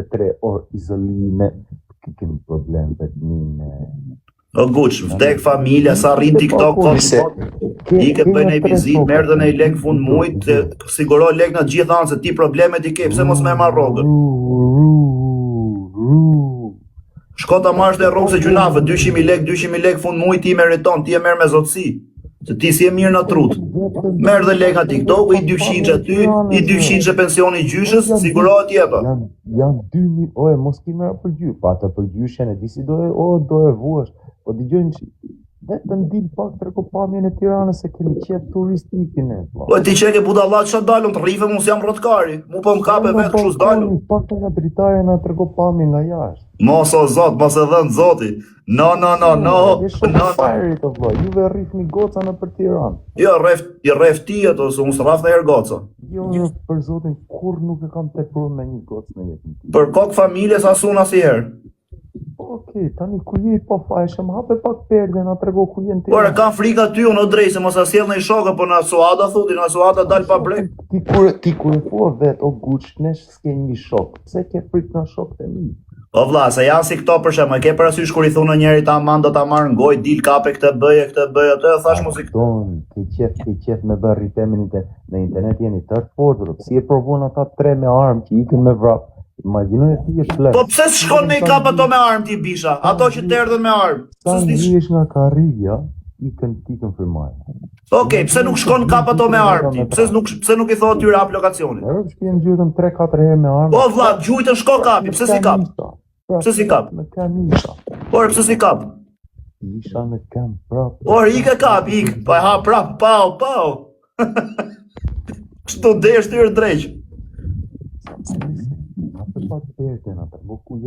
3 orë izolime, kemi problem vetëm. O guç, vdek familja, sa rrin TikTok, i ke bëjnë e vizit, merë dhe në i lek fund mujt, siguro lek në gjithë anë se ti problemet i ke, pse mos me marrë rogën? Shko ta marrësh dhe rrugë se gjunafë, 200.000 lek fund mujt ti meriton, ti e merë me zotësi. Se ti si e mirë në trut. Merë dhe lek në TikTok, i 200 aty, i 200 pensioni gjyshës, sigurohet jeta. Janë 2.000, oje, mos ki mera për gjysh, pa të për gjyshen e disi do e vuash, po t'i gjojnë që vetëm dil pak tregopamjen e Tiranës se kemi qef turistikin e. Po ti qeke budallat që dalëm të rrife, mos jam rotkari, mu po m'kape vetë kështu s'dalëm. Pak të nga dritare nga tregopamjen nga jashtë. Mos o zot, mos e dhënë zoti. No. Fajrit o vloj, juve rrifni goca në për Tiranë. Jo, rref ti ato, se unë s'raf në herë goca. Jo, për zotin, kur nuk e kam tepruar me një gocë në jetën time. Për kokë familjes asun asnjëherë. Okej, tani ku je po fajshëm, hape pak perde na trego ku je në Tiranë. Por kam frika ty unë o drejt, se mos a sjell në i shokë, po na Suada thuti, na Suada dal pa brek. Ti kur e thua vet, o guç, nesh s'ke një shok. Pse ke prit në shokët e mi? O vlla, se janë si këto për shembull, ke parasysh kur i thunë njëri tamam do ta marr në gojë, dil kape këtë bëje, atë e thash mos i Ti qef me bërë rritemin në internet jeni të fortur. Si e provon ata 3 me armë që ikin me vrap. Imagjinoj ti je flet. Po pse s'shkon me i kap ato me armë ti bisha? Ato që të erdhën me armë. Tani jesh nga karrija, ikën frymaj. Okej, pse nuk shkon kap ato me armë ti? Pse nuk i thot tyre hap lokacionin? Shpien gjujtëm 3-4 herë me armë. O vlla, gjujtën shko kapi, pse si kap? Pse si kap? Me kamisa. Por pse si kap? Isha me kam prap. Por ikë kap, pa ha prap, pau. Çto desh ty drejt.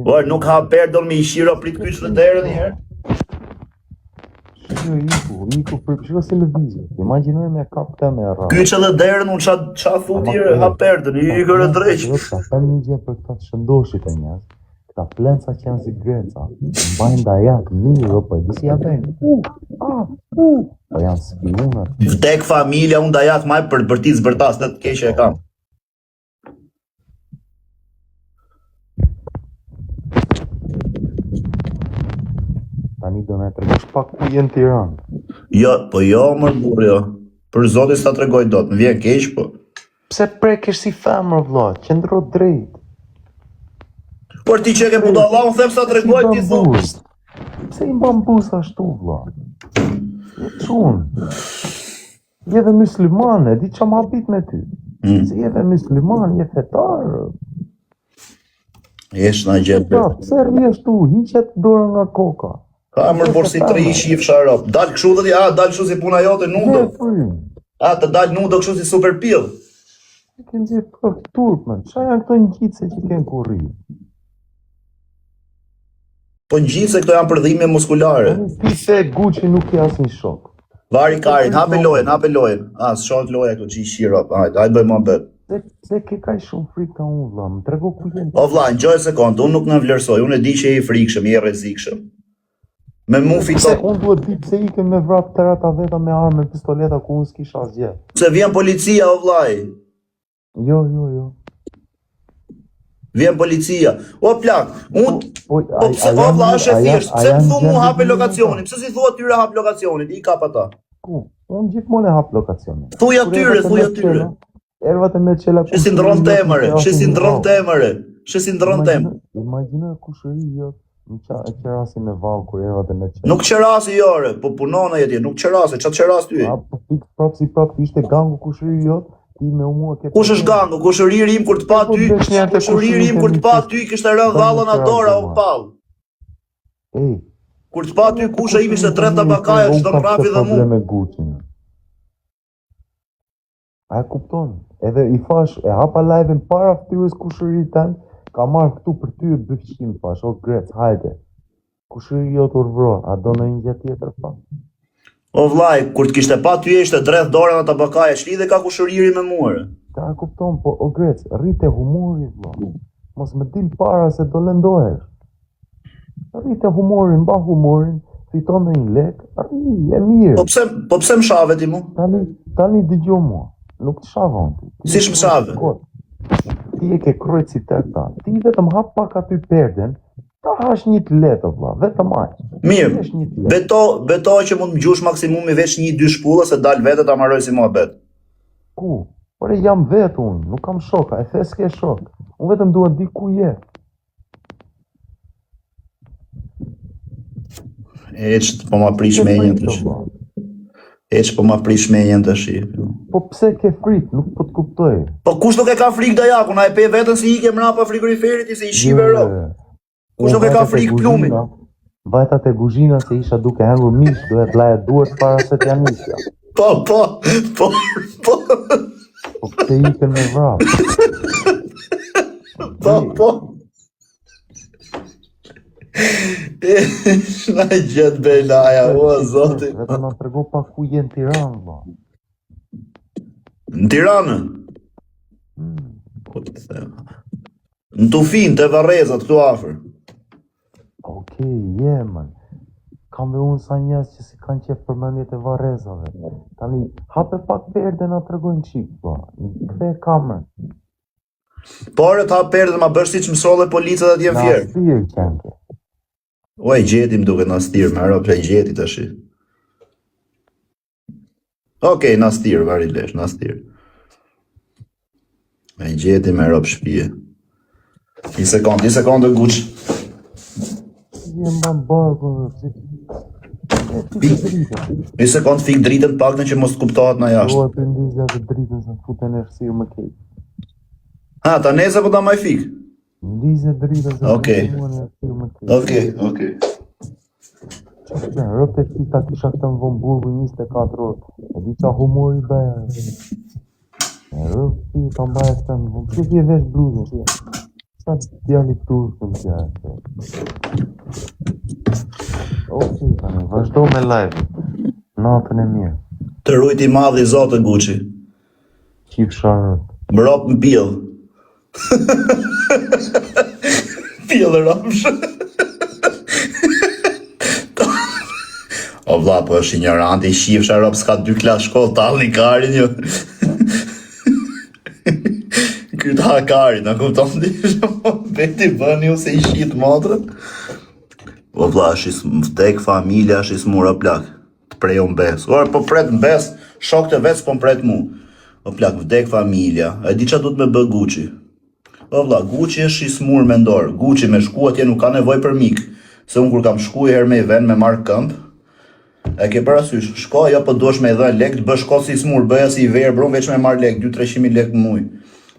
Por nuk ha perdon me i shiro prit kyç në derën një herë. Iku për shiko se lëvizje. Imagjinoj me kap këtë me rrah. Kyç edhe derën unë ça thuti ha perdon, i kërë drejt. Ka them një gjë për këta shëndoshit e njerëz. Këta plenca që janë si greca. Mbajnë dajak mirë, po disi ja bën. Po janë spiona. Vdek familja unë dajak maj për ti zbërtas, në të keqe e kam. Tani do na tregosh pak ku je në Tiranë. Jo, më burr, jo. Për zotin s'ta tregoj dot, më vjen keq, po. Pse prekesh si femër vlla, qëndro drejt. Por ti që ke budalla, unë them s'ta tregoj ti thon. Pse i mban buz ashtu vlla? Je çun. Je dhe muslimane, di çam habit me ty. Se je dhe musliman, je fetar. Jesh na gjë. Pse rriesh tu, hiqet dorën nga koka. Ka mërë borsi 3 ishi i fsharop. Dal kështu dhe dal kështu si puna jote nudo. Të dal nudo kështu si super pill. Kënë zi për turpën, qa janë këto ngjitse që kënë kurri? Po ngjitse këto janë përdhime muskulare. Ti se Gucci nuk ke asnjë shok. Vari karin, hape lojen. S'shohet loja këtu që i shirop. Hajde bëj më bet. Se ke kaj shumë frikë unë vlla, më trego ku jenë. O vlla, ngjoj sekond, unë nuk na vlerësoj, unë e di që je i frikshëm, je rrezikshëm. Me mu fiton. Unë duhet di pse i ke me vrap të rata veta me armë, me pistoleta ku unë s'kisha asgjë. Se vjen policia o vllai. Jo. Vjen policia. O plak, o vlla është e thjesht, pse më thu mu hape lokacionin, pse si thua tyre hap lokacionin, i kap ata. Ku? Unë gjithmonë e hap lokacionin. Thuj atyre. Ervat e me qela ku... Shesin ndron temër. Imagjinoj kushëri jot në qerasi me vallë kur ervat e me qela. Nuk qerasi jore, po punon e jetje, nuk qerasi, qatë qeras ty? Po pik prap ishte gangu kushëri jot, ti me mua ke... Kush është gangu? Kushëriri im kur të pa ty, kishte rënë dhallën a dora o pall. Kur të pa ty kusha im ishte 3 tabakaja që të mrafi dhe mu. A e kupton? Edhe i fash, e hapa live-in para ftyrës kushëri ten, ka marrë këtu për ty e bëfqim, fash, o grec, hajde. Kushëri jo të urvro, a do në një gjë tjetër pa? O vllai, kur të kishte pa ty ishte dreth dorën ata bakaje, ç'lidhe ka kushëriri me muare. Ta e kupton, po o grec, rrite humori, vlla. Mos më dil para se do lëndohesh. Rrite humorin, mba humorin, fiton në një lek, e mirë. Po pse më shave ti mu? Tani dëgjoj mua. Nuk të shavon ti. Si shmë shave? Ti ti e ke krojt si tërta. Ti vetëm hap pak aty perden, ta hash një të letë, vlla, vetëm aq. Mirë, beto që mund më gjush maksimumi veç 1-2 shpulla se dal vete ta marroj si muhabet. Ku? Por e jam vetë unë, nuk kam shoka, e the s'ke shok. Unë vetëm dua di ku je. Eq, po ma prish menjen të shi. Eq, po ma prish menjen të shi. Po pse ke frikë, nuk po të kuptoj. Po kush nuk e ka frikë Dajaku, na e pe vetën si ike mrapa frigoriferit i se i shive ro. Kush nuk e ka frikë plumin. Vajta te kuzhina se isha duke hengur mish, duhet laje duhet para se t'ja nisja. Po. Po pse ikën me vrap. Po. Shna gjithë belaja, o zoti. Vetëm na trego pak ku je në Tiranë, vlla. Në Tiranë? Po të them. Në Tufin, te Varrezat, këtu afër. Okej, man. Kam dhe unë sa njerëz që si kanë qef përmendjet e Varrezave. Tani, hape pak perde na tregojnë qik, vlla. Kthe kamën. Pare të hap perde ma bësh si që mësole policat atje në fjerë. Na stirë qenke. O, e gjeti më duke na stirë, me arop që e gjeti të shi. Okej, na stirë, vari lesh, na stirë. E gjeti me arop shpije. Një sekundë, Guç. Jem ban barku, Një sekundë fik dritën pak në që mos kuptohet na jashtë. Doa të ndizja të dritën se futen e fësirë më kejtë. Ha, ta nese po ta maj fik? Ndizja dritën se futen e fësirë më kejtë. Okej. Rëpë e kita kisha këtë në vëmburgu 24 orë. E di qa humori bëja. Rëpë ti ta mbaja këtë në vëmburgu. Që vje vesh bluzën? Sa djali turkën tja. Okej, tani, vazhdo me live. Natën e mirë. Të rujti madhi zotë Guçi. Qif sharët. Mbrop në pjell. Pjell e rapsh. O vlla, po është ignoranti, qif sharop s'ka 2 klas shkollë, talli karin jo. Këtë hakari, në kupton di, beti bën ju se i shqit motrën. O vlla, shis vdek familja, shis mura plak. Të prejo mbes. Orë, po pret mbes, shok të veç, po mpret mu. O plak, vdek familja, e di qa du të me bë Guçi. O vlla, Guçi është shis mur me ndorë. Guçi me shku atje nuk ka nevoj për mik. Se unë kur kam shku i her me i ven me marrë këmp, e ke parasysh, shko, jo po duesh me i dhe lek, të bësh ko si smur, bëja si i verë, bro, veç me marrë lek, 2-300.000 lek muj.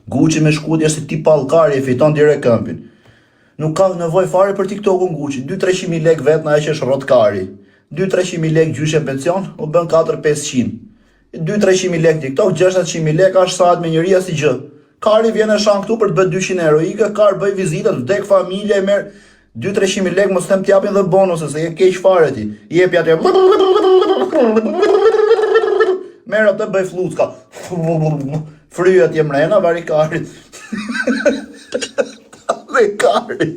Guçi me shkutje si ti pallkari e fiton direkt këmpin. Nuk ka nevoj fare për TikTokun Guçi, 2-300.000 lek vetë na e që është rotkari. 2-300.000 lek gjyshe pension, o bën 4-500. 2-300.000 lek TikTok, 600.000 lek ashtë saat me njëria si gjë. Kari vjen e shan këtu për të bët 200 euro, ike kar bëj vizitat, vdek familje, e merë 2-300.000 lek, mos tem t'japin dhe bonuse, se je keq fare ti. Jepi atje. Merë atë bëj flucka. Fryja atje mrena, vari karit. Dhe kari.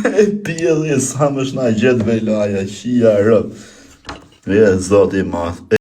E pjellë, sa më shna gjithë velaja, qia rëp. E zoti math.